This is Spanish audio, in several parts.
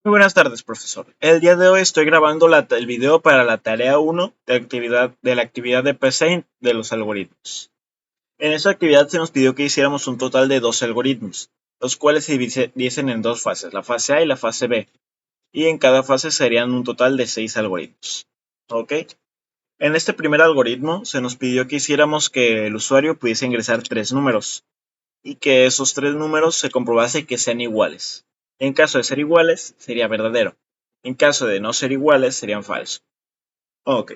Muy buenas tardes, profesor. El día de hoy estoy grabando el video para la tarea 1 de la actividad de Paint de los algoritmos. En esta actividad se nos pidió que hiciéramos un total de 12 algoritmos, los cuales se dividen en dos fases, la fase A y la fase B, y en cada fase serían un total de 6 algoritmos. ¿Ok? En este primer algoritmo se nos pidió que hiciéramos que el usuario pudiese ingresar 3 números, y que esos 3 números se comprobase que sean iguales. En caso de ser iguales, sería verdadero. En caso de no ser iguales, serían falsos. Ok.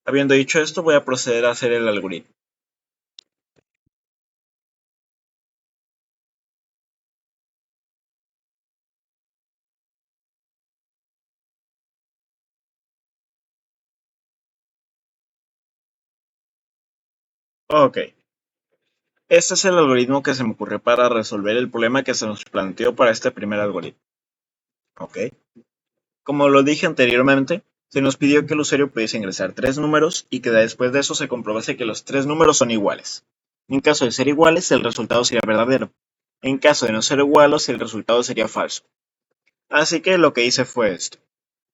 Habiendo dicho esto, voy a proceder a hacer el algoritmo. Ok. Este es el algoritmo que se me ocurrió para resolver el problema que se nos planteó para este primer algoritmo. Ok. Como lo dije anteriormente, se nos pidió que el usuario pudiese ingresar 3 números y que después de eso se comprobase que los 3 números son iguales. En caso de ser iguales, el resultado sería verdadero. En caso de no ser iguales, el resultado sería falso. Así que lo que hice fue esto.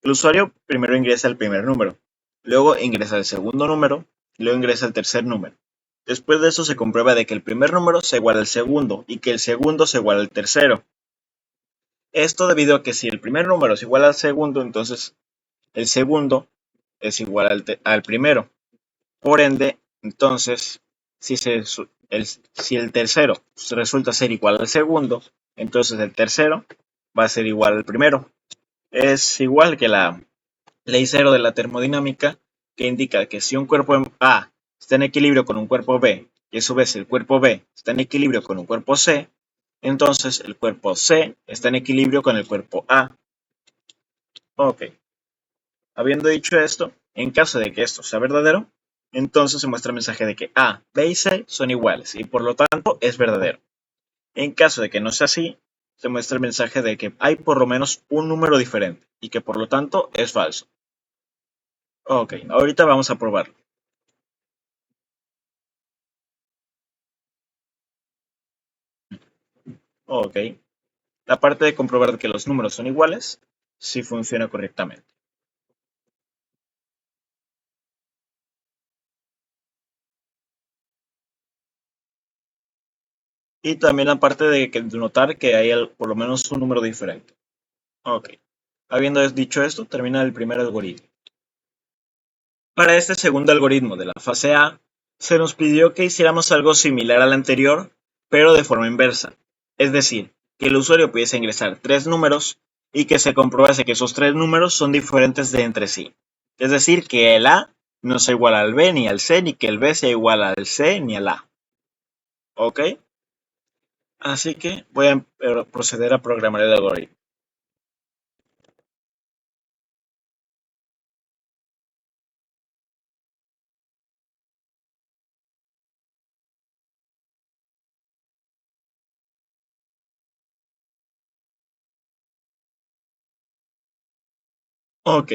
El usuario primero ingresa el primer número, luego ingresa el segundo número, y luego ingresa el tercer número. Después de eso se comprueba de que el primer número se iguala al segundo y que el segundo se iguala al tercero. Esto debido a que si el primer número es igual al segundo, entonces el segundo es igual al primero. Por ende, entonces, si el tercero resulta ser igual al segundo, entonces el tercero va a ser igual al primero. Es igual que la ley cero de la termodinámica, que indica que si un cuerpo A está en equilibrio con un cuerpo B, y a su vez el cuerpo B está en equilibrio con un cuerpo C, entonces el cuerpo C está en equilibrio con el cuerpo A. Ok. Habiendo dicho esto, en caso de que esto sea verdadero, entonces se muestra el mensaje de que A, B y C son iguales y por lo tanto es verdadero. En caso de que no sea así, se muestra el mensaje de que hay por lo menos un número diferente y que por lo tanto es falso. Ok, ahorita vamos a probarlo. Ok, la parte de comprobar que los números son iguales, sí funciona correctamente. Y también la parte de notar que hay por lo menos un número diferente. Ok, habiendo dicho esto, termina el primer algoritmo. Para este segundo algoritmo de la fase A, se nos pidió que hiciéramos algo similar al anterior, pero de forma inversa. Es decir, que el usuario pudiese ingresar 3 números y que se comprobase que esos 3 números son diferentes de entre sí. Es decir, que el A no sea igual al B ni al C, ni que el B sea igual al C ni al A. ¿Ok? Así que voy a proceder a programar el algoritmo. Ok.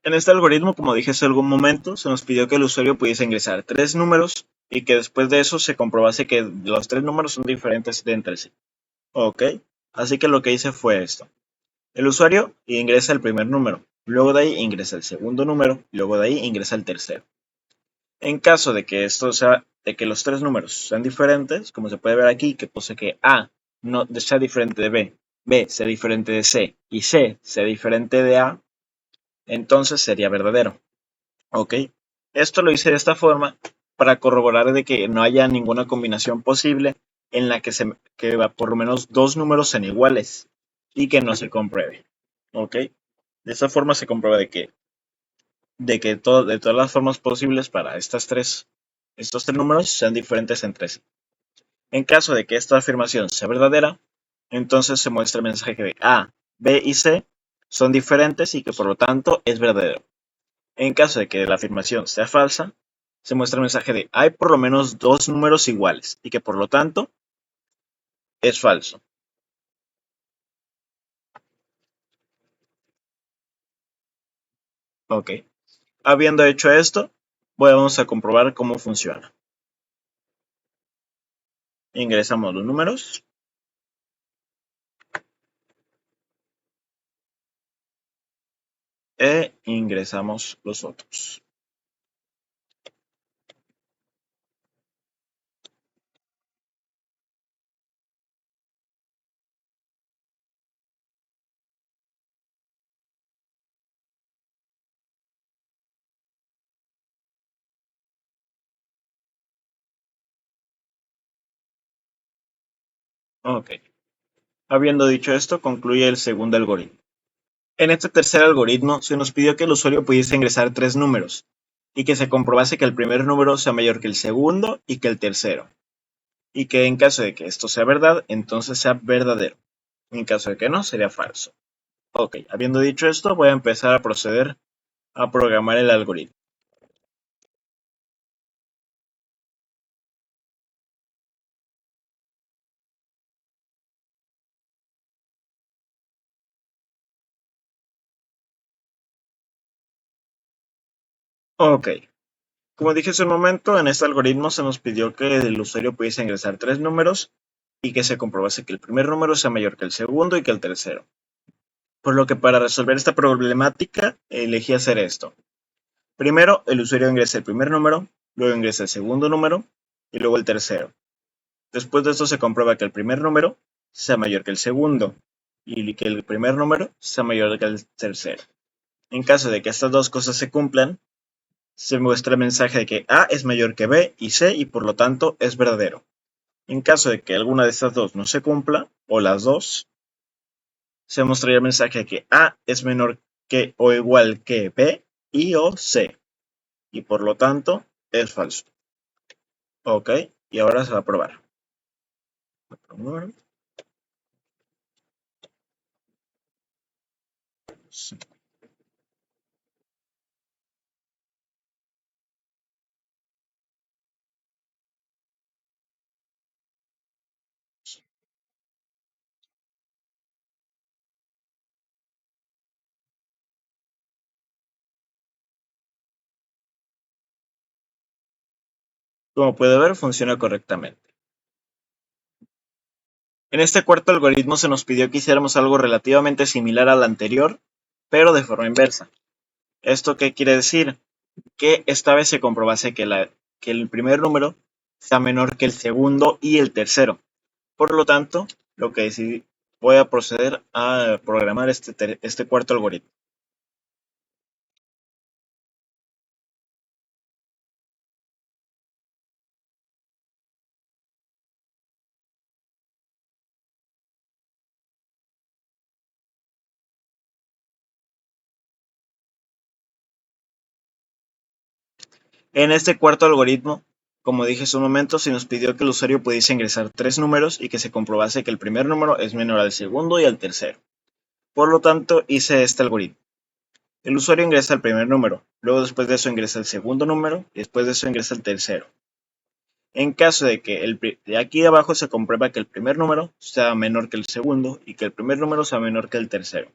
En este algoritmo, como dije hace algún momento, se nos pidió que el usuario pudiese ingresar 3 números y que después de eso se comprobase que los 3 números son diferentes de entre sí. Ok. Así que lo que hice fue esto. El usuario ingresa el primer número, luego de ahí ingresa el segundo número, luego de ahí ingresa el tercero. En caso de que de que los 3 números sean diferentes, como se puede ver aquí, que puse que A no sea diferente de B sea diferente de C y C sea diferente de A, entonces sería verdadero. Ok. Esto lo hice de esta forma para corroborar de que no haya ninguna combinación posible en la que por lo menos 2 números sean iguales y que no se compruebe. Ok. De esta forma se comprueba de todas las formas posibles para estos tres números sean diferentes entre sí. En caso de que esta afirmación sea verdadera, entonces se muestra el mensaje de A, B y C son diferentes y que por lo tanto es verdadero. En caso de que la afirmación sea falsa, se muestra el mensaje de hay por lo menos 2 números iguales y que por lo tanto es falso. Ok. Habiendo hecho esto, vamos a comprobar cómo funciona. Ingresamos los números. e ingresamos los otros. Ok. Habiendo dicho esto, concluye el segundo algoritmo. En este tercer algoritmo se nos pidió que el usuario pudiese ingresar tres números y que se comprobase que el primer número sea mayor que el segundo y que el tercero, y que en caso de que esto sea verdad, entonces sea verdadero. En caso de que no, sería falso. Ok, habiendo dicho esto, voy a empezar a proceder a programar el algoritmo. Ok, como dije hace un momento, en este algoritmo se nos pidió que el usuario pudiese ingresar tres números y que se comprobase que el primer número sea mayor que el segundo y que el tercero. Por lo que para resolver esta problemática elegí hacer esto. Primero, el usuario ingresa el primer número, luego ingresa el segundo número y luego el tercero. Después de esto se comprueba que el primer número sea mayor que el segundo y que el primer número sea mayor que el tercero. En caso de que estas dos cosas se cumplan, se muestra el mensaje de que A es mayor que B y C y por lo tanto es verdadero. En caso de que alguna de estas dos no se cumpla, o las dos, se mostraría el mensaje de que A es menor que o igual que B y o C y por lo tanto es falso. Ok, y ahora se va a probar. Como puede ver, funciona correctamente. En este cuarto algoritmo se nos pidió que hiciéramos algo relativamente similar al anterior, pero de forma inversa. ¿Esto qué quiere decir? Que esta vez se comprobase que el primer número sea menor que el segundo y el tercero. Por lo tanto, lo que decidí, voy a proceder a programar este cuarto algoritmo. En este cuarto algoritmo, como dije hace un momento, se nos pidió que el usuario pudiese ingresar tres números y que se comprobase que el primer número es menor al segundo y al tercero. Por lo tanto, hice este algoritmo. El usuario ingresa el primer número, luego después de eso ingresa el segundo número y después de eso ingresa el tercero. En caso de que de aquí abajo se comprueba que el primer número sea menor que el segundo y que el primer número sea menor que el tercero.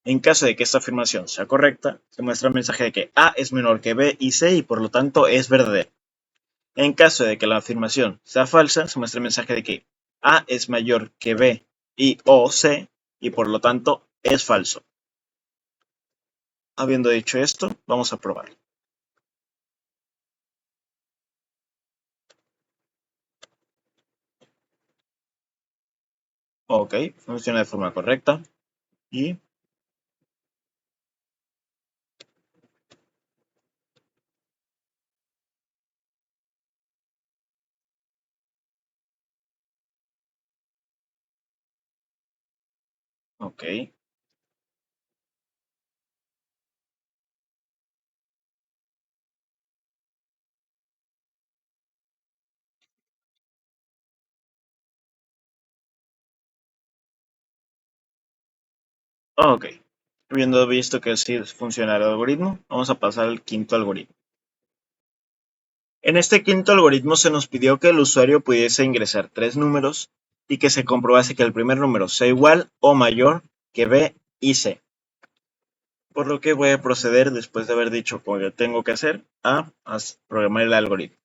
En caso de que esta afirmación sea correcta, se muestra el mensaje de que A es menor que B y C y por lo tanto es verdadero. En caso de que la afirmación sea falsa, se muestra el mensaje de que A es mayor que B y o C y por lo tanto es falso. Habiendo dicho esto, vamos a probarlo. Ok, funciona de forma correcta y ok. Ok, habiendo visto que sí funciona el algoritmo, vamos a pasar al quinto algoritmo. En este quinto algoritmo se nos pidió que el usuario pudiese ingresar tres números y que se comprobase que el primer número sea igual o mayor que B y C. Por lo que voy a proceder, después de haber dicho lo que tengo que hacer, a programar el algoritmo.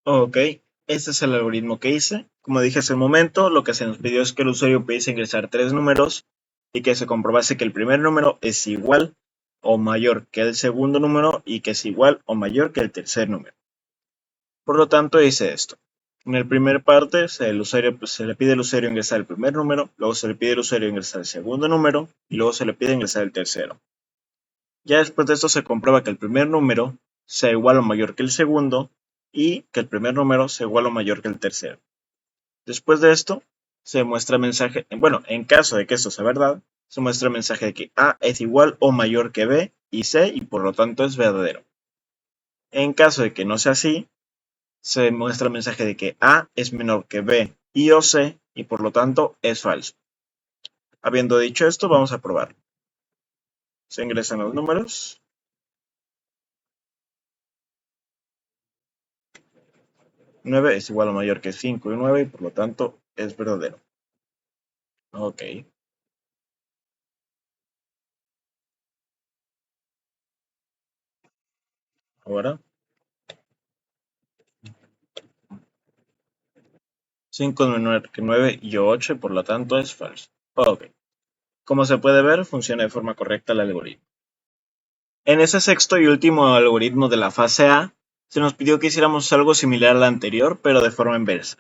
Ok, este es el algoritmo que hice. Como dije hace un momento, lo que se nos pidió es que el usuario pudiese ingresar tres números y que se comprobase que el primer número es igual o mayor que el segundo número y que es igual o mayor que el tercer número. Por lo tanto, hice esto. En el primer parte, se le pide al usuario ingresar el primer número, luego se le pide al usuario ingresar el segundo número y luego se le pide ingresar el tercero. Ya después de esto se comprueba que el primer número sea igual o mayor que el segundo y que el primer número sea igual o mayor que el tercero. Después de esto, se muestra el mensaje, bueno, en caso de que esto sea verdad, se muestra el mensaje de que A es igual o mayor que B y C y por lo tanto es verdadero. En caso de que no sea así, se muestra el mensaje de que A es menor que B y o C y por lo tanto es falso. Habiendo dicho esto, vamos a probar. Se ingresan los números. 9 es igual o mayor que 5 y 9 y por lo tanto es verdadero. Ok, ahora 5 es menor que 9 y 8 y por lo tanto es falso. Ok, como se puede ver, funciona de forma correcta el algoritmo. En ese sexto y último algoritmo de la fase A, se nos pidió que hiciéramos algo similar al anterior, pero de forma inversa.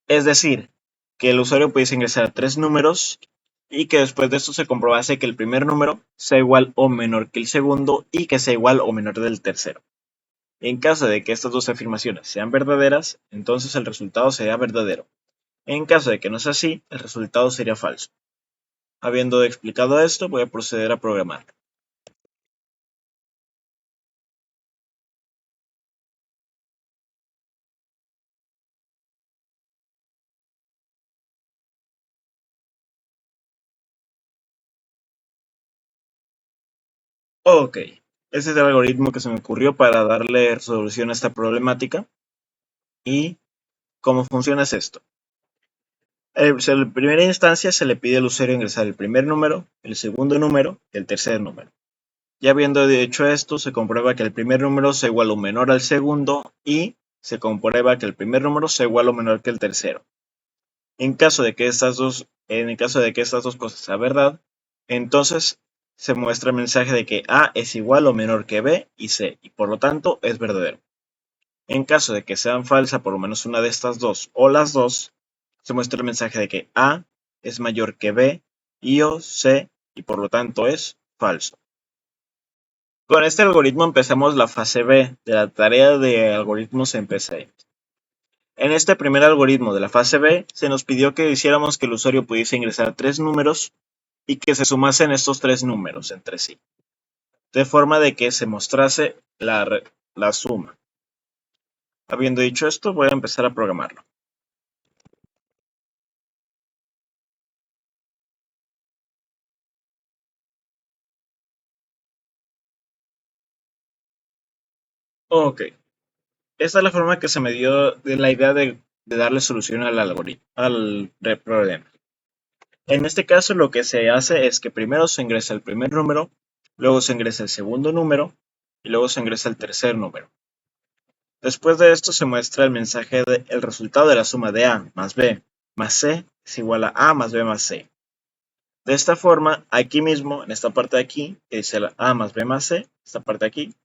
Es decir, que el usuario pudiese ingresar tres números y que después de esto se comprobase que el primer número sea igual o menor que el segundo y que sea igual o menor del tercero. En caso de que estas dos afirmaciones sean verdaderas, entonces el resultado sería verdadero. En caso de que no sea así, el resultado sería falso. Habiendo explicado esto, voy a proceder a programar. Ok, este es el algoritmo que se me ocurrió para darle solución a esta problemática. ¿Y cómo funciona es esto? En primera instancia se le pide al usuario ingresar el primer número, el segundo número y el tercer número. Ya habiendo hecho esto, se comprueba que el primer número sea igual o menor al segundo y se comprueba que el primer número sea igual o menor que el tercero. En caso de que estas dos cosas sean verdad, entonces se muestra el mensaje de que A es igual o menor que B y C, y por lo tanto es verdadero. En caso de que sean falsa por lo menos una de estas dos o las dos, se muestra el mensaje de que A es mayor que B y o C, y por lo tanto es falso. Con este algoritmo empezamos la fase B de la tarea de algoritmos en PCI. En este primer algoritmo de la fase B, se nos pidió que hiciéramos que el usuario pudiese ingresar tres números y que se sumasen estos tres números entre sí, de forma de que se mostrase la suma. Habiendo dicho esto, voy a empezar a programarlo. Ok, esta es la forma que se me dio de la idea de darle solución al algoritmo, al problema. En este caso lo que se hace es que primero se ingresa el primer número, luego se ingresa el segundo número y luego se ingresa el tercer número. Después de esto se muestra el mensaje de el resultado de la suma de A más B más C es igual a A más B más C. De esta forma, aquí mismo, en esta parte de aquí, que dice la A más B más C, esta parte de aquí,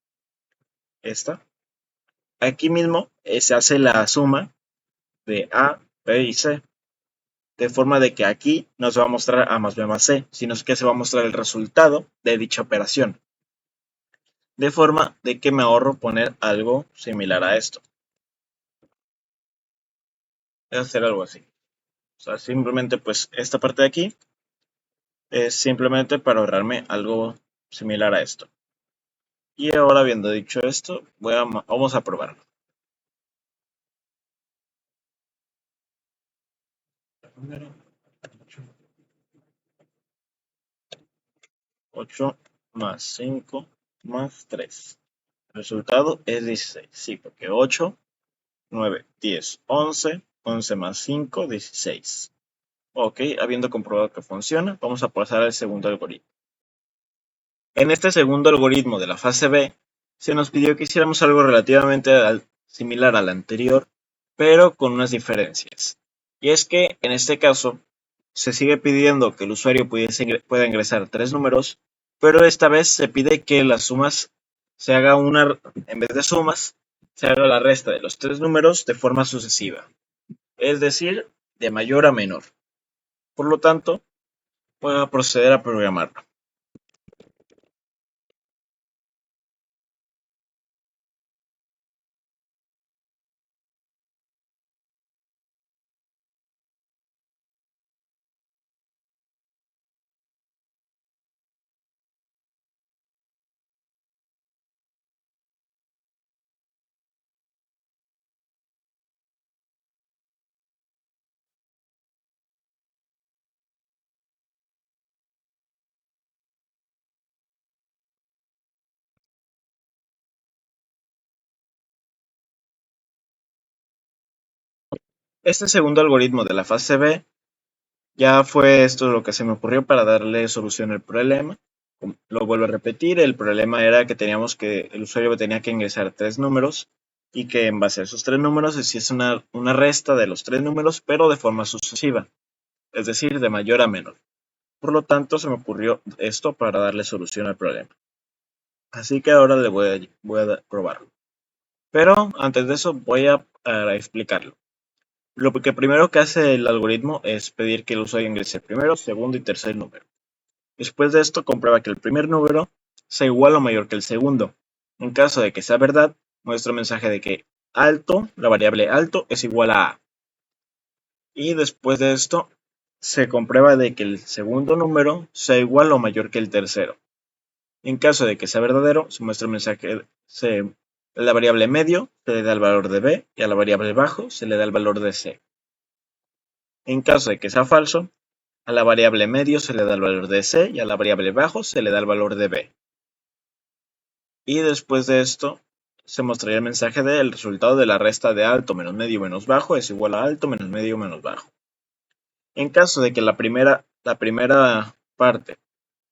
esta, aquí mismo se hace la suma de A, B y C. De forma de que aquí no se va a mostrar A más B más C, sino que se va a mostrar el resultado de dicha operación. De forma de que me ahorro poner algo similar a esto. Es hacer algo así. O sea, simplemente pues esta parte de aquí es simplemente para ahorrarme algo similar a esto. Y ahora habiendo dicho esto, vamos a probarlo. 8 más 5 más 3. El resultado es 16. Sí, porque 8, 9, 10, 11. 11 más 5, 16. Ok, habiendo comprobado que funciona, vamos a pasar al segundo algoritmo. En este segundo algoritmo de la fase B, se nos pidió que hiciéramos algo relativamente similar al anterior, pero con unas diferencias. Y es que en este caso se sigue pidiendo que el usuario pueda ingresar 3 números, pero esta vez se pide que las sumas se haga en vez de sumas, se haga la resta de los 3 números de forma sucesiva, es decir, de mayor a menor. Por lo tanto, voy a proceder a programarlo. Este segundo algoritmo de la fase B ya fue esto lo que se me ocurrió para darle solución al problema. Lo vuelvo a repetir, el problema era que el usuario tenía que ingresar 3 números y que en base a esos 3 números se hiciese una resta de los 3 números, pero de forma sucesiva, es decir, de mayor a menor. Por lo tanto, se me ocurrió esto para darle solución al problema. Así que ahora le voy a probarlo. Pero antes de eso a explicarlo. Lo que primero que hace el algoritmo es pedir que el usuario ingrese primero, segundo y tercer número. Después de esto, comprueba que el primer número sea igual o mayor que el segundo. En caso de que sea verdad, muestra un mensaje de que alto, la variable alto, es igual a. Y después de esto, se comprueba de que el segundo número sea igual o mayor que el tercero. En caso de que sea verdadero, se muestra un mensaje, a la variable medio se le da el valor de b y a la variable bajo se le da el valor de c. En caso de que sea falso, a la variable medio se le da el valor de c y a la variable bajo se le da el valor de b. Y después de esto, se mostraría el mensaje de el resultado de la resta de alto menos medio menos bajo es igual a alto menos medio menos bajo. En caso de que la primera parte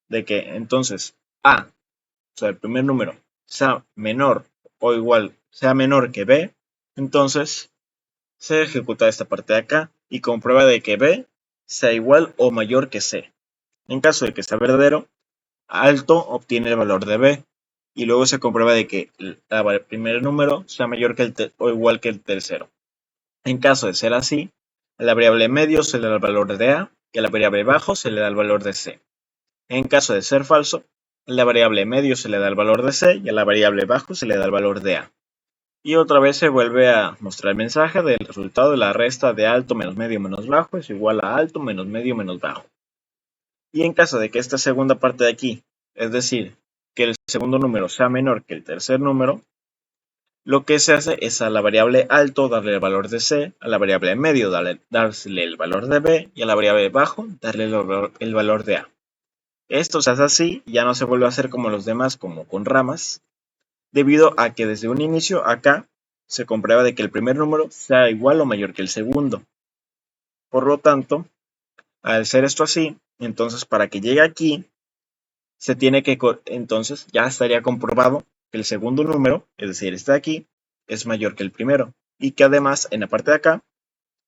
de que entonces A, o sea, el primer número, sea menor o igual, sea menor que B, entonces se ejecuta esta parte de acá y comprueba de que B sea igual o mayor que C. En caso de que sea verdadero, alto obtiene el valor de B y luego se comprueba de que el primer número sea mayor que o igual que el tercero. En caso de ser así, a la variable medio se le da el valor de A y a la variable bajo se le da el valor de C. En caso de ser falso, a la variable medio se le da el valor de C y a la variable bajo se le da el valor de A. Y otra vez se vuelve a mostrar el mensaje del resultado de la resta de alto menos medio menos bajo es igual a alto menos medio menos bajo. Y en caso de que esta segunda parte de aquí, es decir, que el segundo número sea menor que el tercer número, lo que se hace es a la variable alto darle el valor de C, a la variable medio darle el valor de B y a la variable bajo darle el valor de A. Esto se hace así, ya no se vuelve a hacer como los demás, como con ramas, debido a que desde un inicio acá se comprueba de que el primer número sea igual o mayor que el segundo. Por lo tanto, al ser esto así, entonces para que llegue aquí, entonces ya estaría comprobado que el segundo número, es decir, este de aquí, es mayor que el primero. Y que además, en la parte de acá,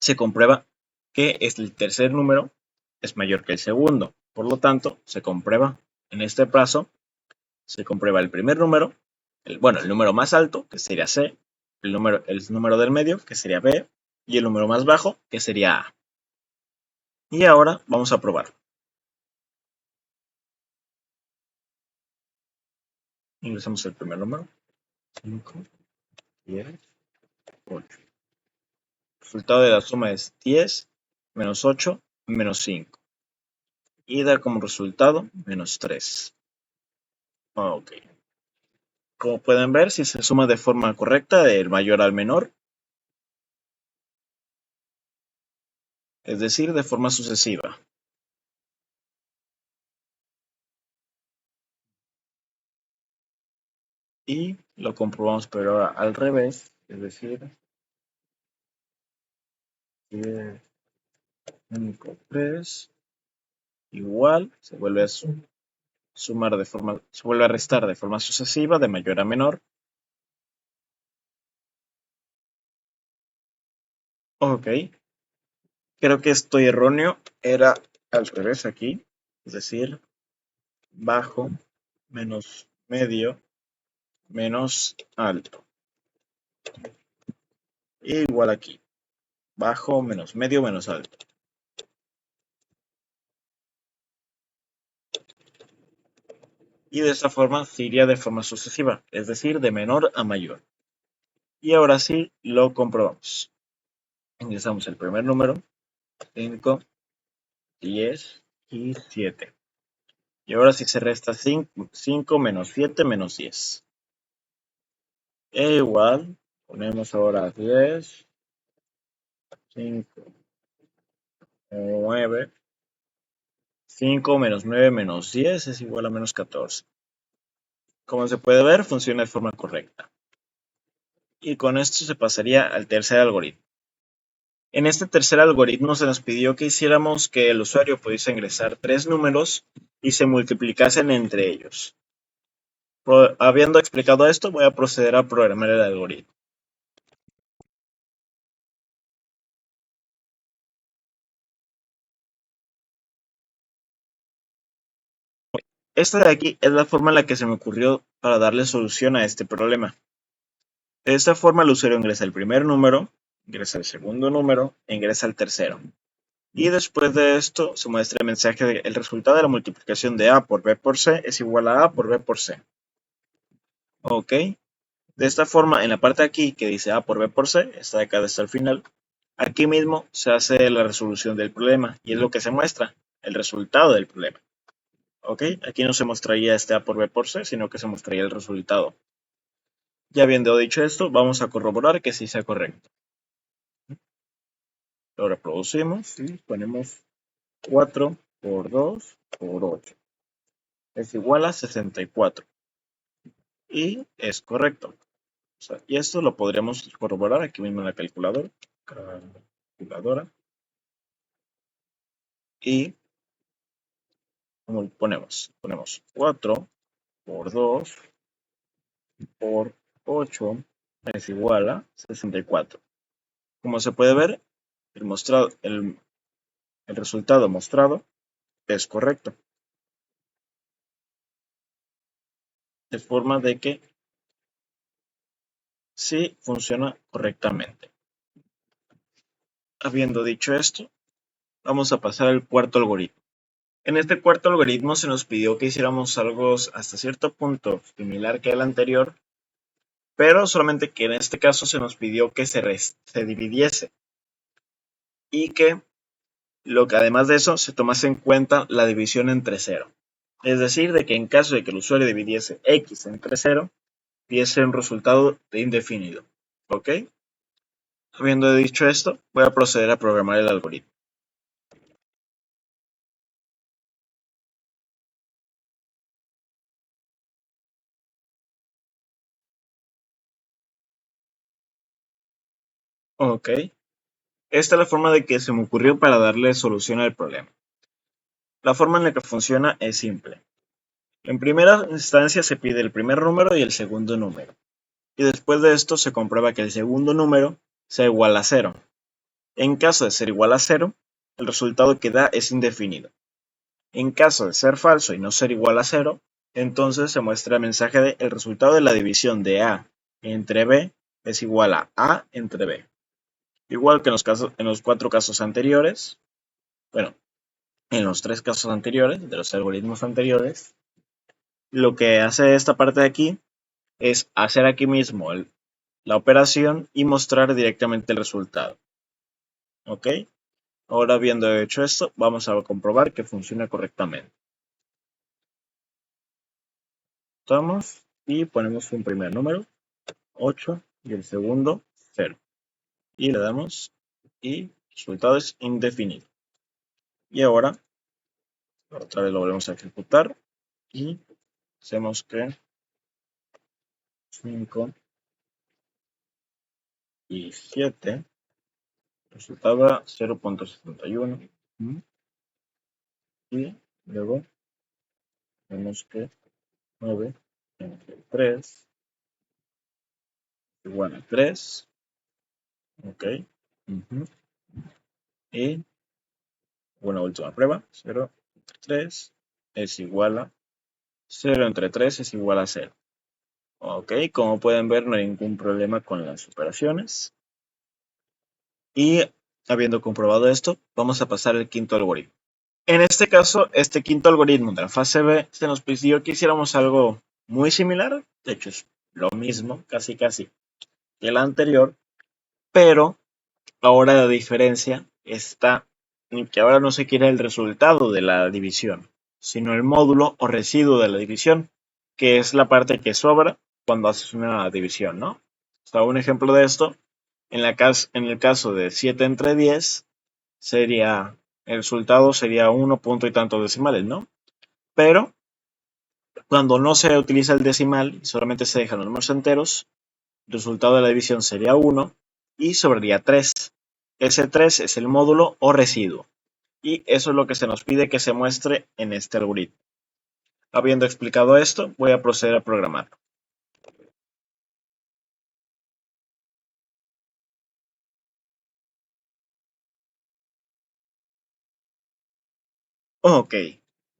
se comprueba que el tercer número es mayor que el segundo. Por lo tanto, se comprueba en este paso, se comprueba el primer número, el número más alto, que sería C, el número del medio, que sería B, y el número más bajo, que sería A. Y ahora vamos a probar. Ingresamos el primer número. 5, 10, 8. El resultado de la suma es 10 menos 8 menos 5. Y da como resultado menos 3. Ok. Como pueden ver, si se suma de forma correcta del mayor al menor, es decir, de forma sucesiva. Y lo comprobamos pero ahora al revés, es decir, 10 único 3 igual, se vuelve a sumar se vuelve a restar de forma sucesiva de mayor a menor. Ok, creo que estoy erróneo, era al revés aquí, es decir, bajo menos medio menos alto, igual aquí, bajo menos medio menos alto. Y de esta forma se iría de forma sucesiva, es decir, de menor a mayor. Y ahora sí lo comprobamos. Ingresamos el primer número, 5, 10 y 7. Y ahora sí se resta 5 menos 7 menos 10. E igual, ponemos ahora 10, 5, 9. 5 menos 9 menos 10 es igual a menos 14. Como se puede ver, funciona de forma correcta. Y con esto se pasaría al tercer algoritmo. En este tercer algoritmo se nos pidió que hiciéramos que el usuario pudiese ingresar 3 números y se multiplicasen entre ellos. Habiendo explicado esto, voy a proceder a programar el algoritmo. Esta de aquí es la forma en la que se me ocurrió para darle solución a este problema. De esta forma el usuario ingresa el primer número, ingresa el segundo número e ingresa el tercero. Y después de esto se muestra el mensaje de el resultado de la multiplicación de A por B por C es igual a A por B por C. Ok. De esta forma, en la parte de aquí que dice A por B por C, está de acá hasta el final, aquí mismo se hace la resolución del problema y es lo que se muestra, el resultado del problema. Ok, aquí no se mostraría este A por B por C, sino que se mostraría el resultado. Ya habiendo dicho esto, vamos a corroborar que sí sea correcto. Lo reproducimos y ponemos 4 por 2 por 8. Es igual a 64. Y es correcto. O sea, y esto lo podríamos corroborar aquí mismo en la calculadora. Y como ponemos 4 por 2 por 8 es igual a 64. Como se puede ver, el resultado mostrado es correcto. De forma de que sí funciona correctamente. Habiendo dicho esto, vamos a pasar al cuarto algoritmo. En este cuarto algoritmo se nos pidió que hiciéramos algo hasta cierto punto similar que el anterior, pero solamente que en este caso se nos pidió que se dividiese y que además de eso se tomase en cuenta la división entre 0. Es decir, de que en caso de que el usuario dividiese x entre 0, diese un resultado de indefinido. ¿Ok? Habiendo dicho esto, voy a proceder a programar el algoritmo. Ok. Esta es la forma de que se me ocurrió para darle solución al problema. La forma en la que funciona es simple. En primera instancia se pide el primer número y el segundo número. Y después de esto se comprueba que el segundo número sea igual a 0. En caso de ser igual a 0, el resultado que da es indefinido. En caso de ser falso y no ser igual a 0, entonces se muestra el mensaje de el resultado de la división de A entre B es igual a A entre B. Igual que en los 4 casos anteriores, bueno, en los 3 casos anteriores, de los algoritmos anteriores, lo que hace esta parte de aquí es hacer aquí mismo la operación y mostrar directamente el resultado. ¿Ok? Ahora, habiendo hecho esto, vamos a comprobar que funciona correctamente. Tomamos y ponemos un primer número, 8, y el segundo, 0. Y le damos y el resultado es indefinido. Y ahora, otra vez lo volvemos a ejecutar y hacemos que 5 y 7 resultaba 0.71 y luego vemos que 9 entre 3 igual a 3. Ok. Y una última prueba, 0 entre 3 es igual a 0 entre 3 es igual a 0. Ok, como pueden ver no hay ningún problema con las operaciones. Y habiendo comprobado esto, vamos a pasar al quinto algoritmo. En este caso, este quinto algoritmo de la fase B se nos pidió que hiciéramos algo muy similar, de hecho es lo mismo, casi que el anterior, pero ahora la diferencia está en que ahora no se quiere el resultado de la división, sino el módulo o residuo de la división, que es la parte que sobra cuando haces una división, ¿no? O sea, un ejemplo de esto, en el caso de 7 entre 10, el resultado sería 1 punto y tantos decimales, ¿no? Pero cuando no se utiliza el decimal y solamente se dejan los números enteros, el resultado de la división sería 1 y sobraría 3. Ese 3 es el módulo o residuo. Y eso es lo que se nos pide que se muestre en este algoritmo. Habiendo explicado esto, voy a proceder a programarlo. Ok,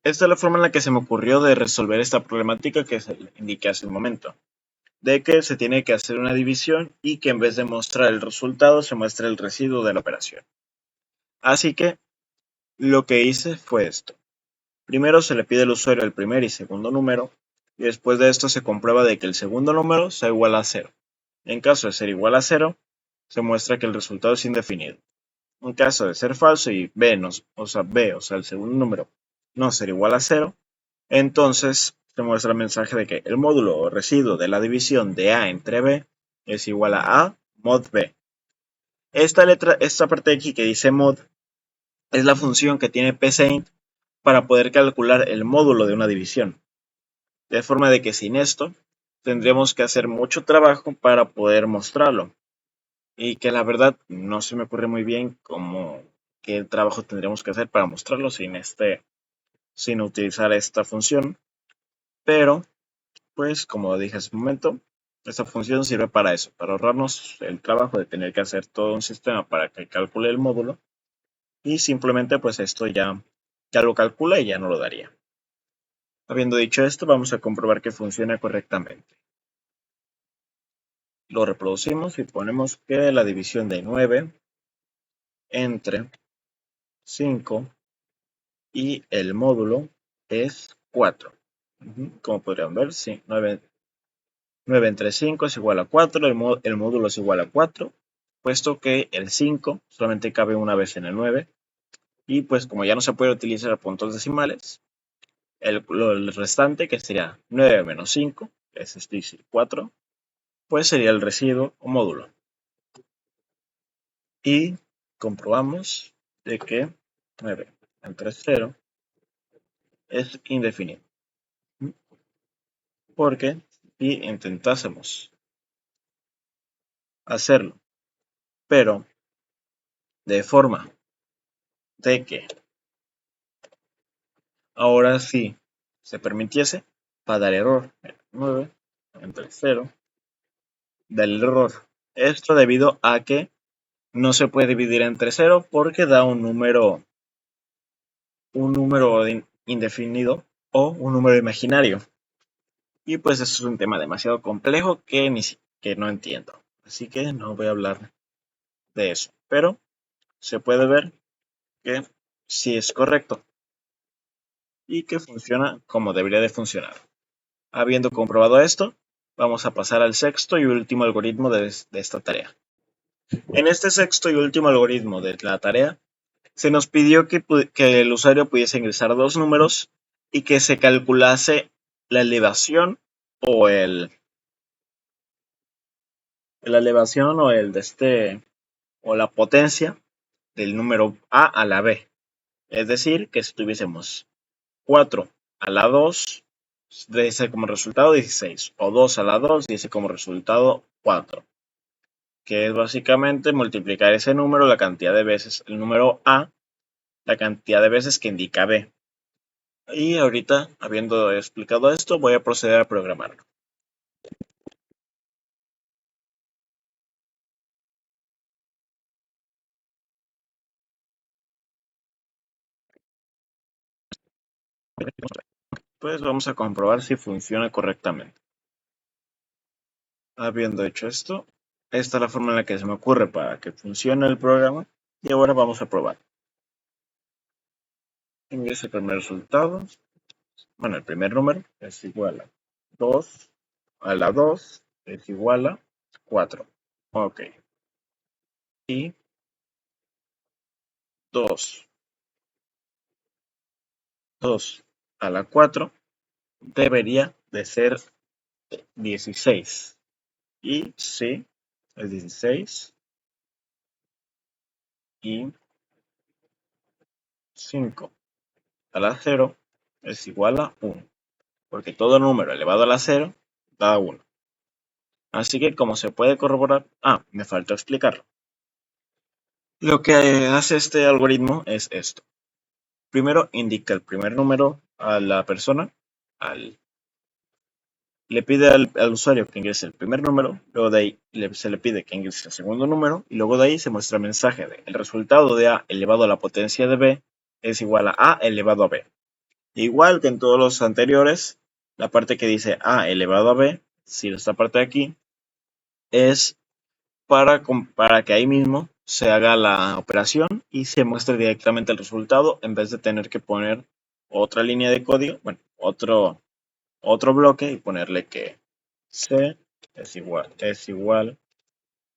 esta es la forma en la que se me ocurrió de resolver esta problemática que se indiqué hace un momento. De que se tiene que hacer una división y que en vez de mostrar el resultado se muestra el residuo de la operación. Así que lo que hice fue esto. Primero se le pide al usuario el primer y segundo número, y después de esto se comprueba de que el segundo número sea igual a 0. En caso de ser igual a 0, se muestra que el resultado es indefinido. En caso de ser falso y B, o sea, el segundo número no ser igual a 0, entonces se muestra el mensaje de que el módulo o residuo de la división de A entre B es igual a mod B. Esta parte de aquí que dice mod es la función que tiene psaint para poder calcular el módulo de una división. De forma de que sin esto tendríamos que hacer mucho trabajo para poder mostrarlo. Y que la verdad no se me ocurre muy bien qué trabajo tendríamos que hacer para mostrarlo sin utilizar esta función. Pero, pues como dije hace un momento, esta función sirve para eso, para ahorrarnos el trabajo de tener que hacer todo un sistema para que calcule el módulo. Y simplemente pues esto ya lo calcula y ya no lo daría. Habiendo dicho esto, vamos a comprobar que funciona correctamente. Lo reproducimos y ponemos que la división de 9 entre 5 y el módulo es 4. Como podrían ver, sí, 9 entre 5 es igual a 4, el módulo es igual a 4, puesto que el 5 solamente cabe una vez en el 9, y pues como ya no se puede utilizar puntos decimales, el restante, que sería 9 menos 5, es decir, 4, pues sería el residuo o módulo. Y comprobamos de que 9 entre 0 es indefinido. Porque si intentásemos hacerlo, pero de forma de que ahora sí se permitiese, va a dar error. 9 entre 0 da el error. Esto debido a que no se puede dividir entre 0 porque da un número indefinido o un número imaginario. Y pues eso es un tema demasiado complejo que no entiendo. Así que no voy a hablar de eso. Pero se puede ver que sí es correcto y que funciona como debería de funcionar. Habiendo comprobado esto, vamos a pasar al sexto y último algoritmo de esta tarea. En este sexto y último algoritmo de la tarea, se nos pidió que el usuario pudiese ingresar dos números y que se calculase la elevación o la elevación o la potencia del número a la b. Es decir, que si tuviésemos 4 a la 2 dice como resultado 16, o 2 a la 2 dice como resultado 4, que es básicamente multiplicar ese número la cantidad de veces, el número a, la cantidad de veces que indica b. Y ahorita, habiendo explicado esto, voy a proceder a programarlo. Pues vamos a comprobar si funciona correctamente. Habiendo hecho esto, esta es la forma en la que se me ocurre para que funcione el programa. Y ahora vamos a probar. Ingresa el primer resultado. Bueno, el primer número es igual a 2 a la 2 es igual a 4. Ok. Y 2 a la 4 debería de ser 16. Y sí, es 16. Y 5 a la 0 es igual a 1. Porque todo número elevado a la 0 da 1. Así que como se puede corroborar, me faltó explicarlo. Lo que hace este algoritmo es esto. Primero indica el primer número a la persona, le pide al usuario que ingrese el primer número, luego de ahí se le pide que ingrese el segundo número y luego de ahí se muestra el mensaje de el resultado de A elevado a la potencia de B es igual a elevado a B. Igual que en todos los anteriores, la parte que dice A elevado a B, si esta parte de aquí, es para que ahí mismo se haga la operación y se muestre directamente el resultado en vez de tener que poner otra línea de código, bueno, otro bloque y ponerle que C es igual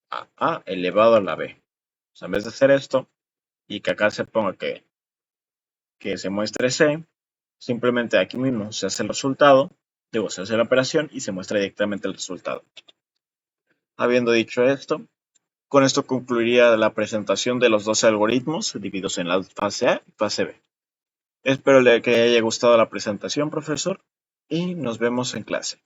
a A elevado a la B. O sea, en vez de hacer esto y que acá se ponga que se muestre C, simplemente aquí mismo se hace el resultado, se hace la operación y se muestra directamente el resultado. Habiendo dicho esto, con esto concluiría la presentación de los 12 algoritmos divididos en la fase A y fase B. Espero que le haya gustado la presentación, profesor, y nos vemos en clase.